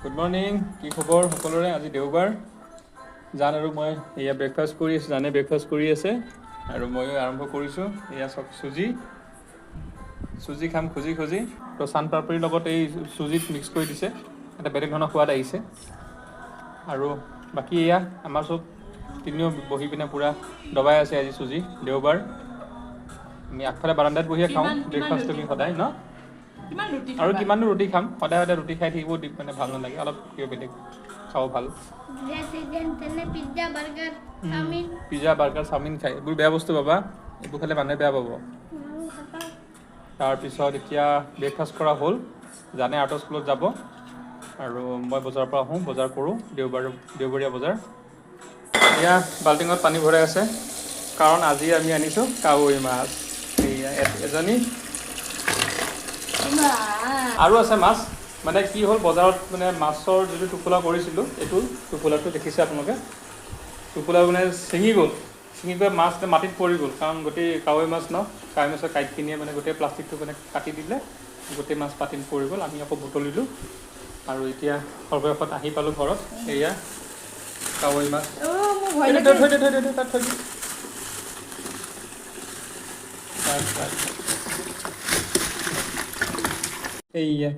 Good morning, কি খবৰ সকলোৰে? আজি দেওবাৰ। জান আৰু মই এয়া ব্ৰেকফাষ্ট কৰি আছোঁ, জানে ব্ৰেকফাষ্ট কৰি আছে আৰু ময়ো আৰম্ভ কৰিছোঁ। এয়া চব চুজি খাম খুজি তো চানপাপৰিৰ লগত এই চুজিত মিক্স কৰি দিছে, এটা বেলেগ ধৰণৰ সোৱাদ আহিছে। আৰু বাকী এয়া আমাৰ চব তিনিও বহি পিনে পূৰা দবাই আছে। আজি চুজি দেওবাৰ, আমি আগফালে বাৰান্দাত বহিয়ে খাওঁ ব্ৰেকফাষ্ট আমি সদায় ন। আৰু কিমাননো ৰুটি খাম, সদায় সদায় ৰুটি খাই থাকিব মানে ভাল নালাগে, অলপ কিবা বেলেগ খাব ভাল। পিজ্জা বাৰ্গাৰ চাওমিন খাই এইবোৰ বেয়া বস্তু পাবা, এইবোৰ খালে মানুহে বেয়া পাব। তাৰপিছত এতিয়া ব্ৰেকফাষ্ট কৰা হ'ল, জানে আৰ্টৰ স্কুলত যাব আৰু মই বজাৰৰ পৰা আহোঁ, বজাৰ কৰোঁ, দেওবৰীয়া বজাৰ। এয়া বাল্টিঙত পানী ভৰাই আছে কাৰণ আজি আমি আনিছোঁ কাৱৈ মাছ। এয়া এজনী আৰু আছে মাছ, মানে কি হ'ল বজাৰত মানে মাছৰ যিটো টোপোলা কৰিছিলোঁ, এইটো টোপোলাটো দেখিছে আপোনালোকে, টোপোলা মানে ছিঙি গ'ল মাছ মাটিত পৰি গ'ল, কাৰণ গোটেই কাৱৈ মাছ ন, কাৱৈ মাছৰ কাঁইটখিনিয়ে মানে গোটেই প্লাষ্টিকটো মানে কাটি দিলে, গোটেই মাছ পাতিত পৰি গ'ল। আমি আকৌ বুটলিলোঁ আৰু এতিয়া সৰ্বশেষত আহি পালোঁ ঘৰত। এয়া কাৱৈ মাছ, তাত থৈ দিওঁ। এইয়া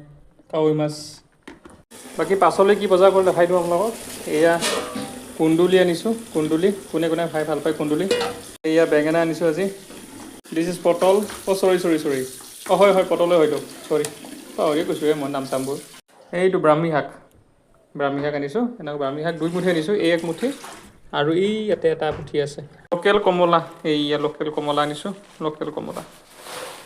কাৱৈ মাছ। বাকী পাছলৈ কি বজাৰ কৰি দেখাই দিওঁ আপোনালোকক। এয়া কুন্দুলি আনিছোঁ, কুন্দুলি, কোনে কোনে খাই ভাল পায় কুন্দুলি। এয়া বেঙেনা আনিছোঁ আজি। দিছ ইজ পটল, চৰি হয় পটলে হয়তো, চৰি পাহৰিয়ে কৈছোঁ মই নাম চামবোৰ। এইটো ব্ৰাহ্মী শাক আনিছোঁ, এনেকৈ ব্ৰাহ্মী শাক 2 মুঠি আনিছোঁ, এই 1 মুঠি আৰু ই ইয়াতে এটা মুঠি আছে। লোকেল কমলা, এইয়া লোকেল কমলা আনিছোঁ, লোকেল কমলা।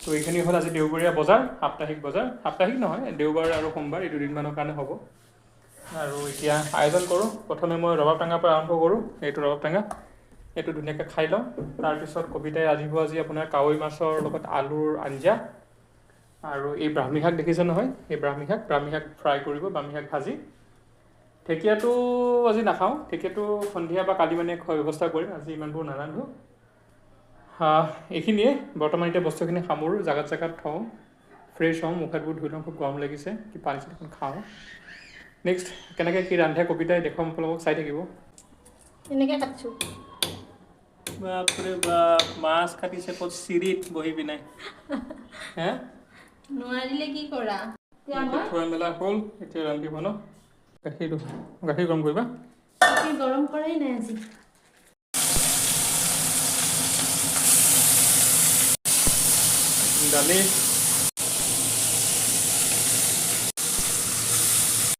তো এইখিনি হ'ল আজি দেওবৰীয়া বজাৰ, সাপ্তাহিক বজাৰ, সাপ্তাহিক নহয়, দেওবাৰ আৰু সোমবাৰ এই 2 দিনমানৰ কাৰণে হ'ব। আৰু এতিয়া আয়োজন কৰোঁ, প্ৰথমে মই ৰবাব টেঙাৰ পৰা আৰম্ভ কৰোঁ। এইটো ৰবাব টেঙা, এইটো ধুনীয়াকৈ খাই লওঁ। তাৰপিছত কবিতাই আজি আপোনাৰ কাৱৈ মাছৰ লগত আলুৰ আঞ্জা আৰু এই ব্ৰাহ্মী শাক দেখিছে নহয়, এই ব্ৰাহ্মী শাক ফ্ৰাই কৰিব, ব্ৰাহ্মী শাক ভাজি। ঢেকীয়াটো আজি নাখাওঁ, ঢেকীয়াটো সন্ধিয়া বা কালি মানে খোৱাৰ ব্যৱস্থা কৰিম, আজি ইমানবোৰ নাৰান্ধোঁ। এইখিনিয়ে বৰ্তমান এতিয়া বস্তুখিনি সামৰোঁ, জেগাত থওঁ, ফ্ৰেছ হওঁ, মুখ হাতবোৰ ধুই লওঁ, খুব গৰম লাগিছে, কি পানী চানী খাওঁ। নেক্সট কেনেকৈ কি ৰান্ধে কবিতাই দেখুৱাম আপোনালোকক, চাই থাকিব। এনেকৈ কাটিছোঁ। বাপৰে বাপ, মাছ কাটিছে ক'ত, চিৰিত বহি পিনে। হে নোৱাৰিলে কি কৰা? থোৱা মেলা হ'ল, এতিয়া ৰান্ধিব ন। গাখীৰ গৰম কৰিবা। গাখীৰ গৰম কৰাই নাই আজি। দালি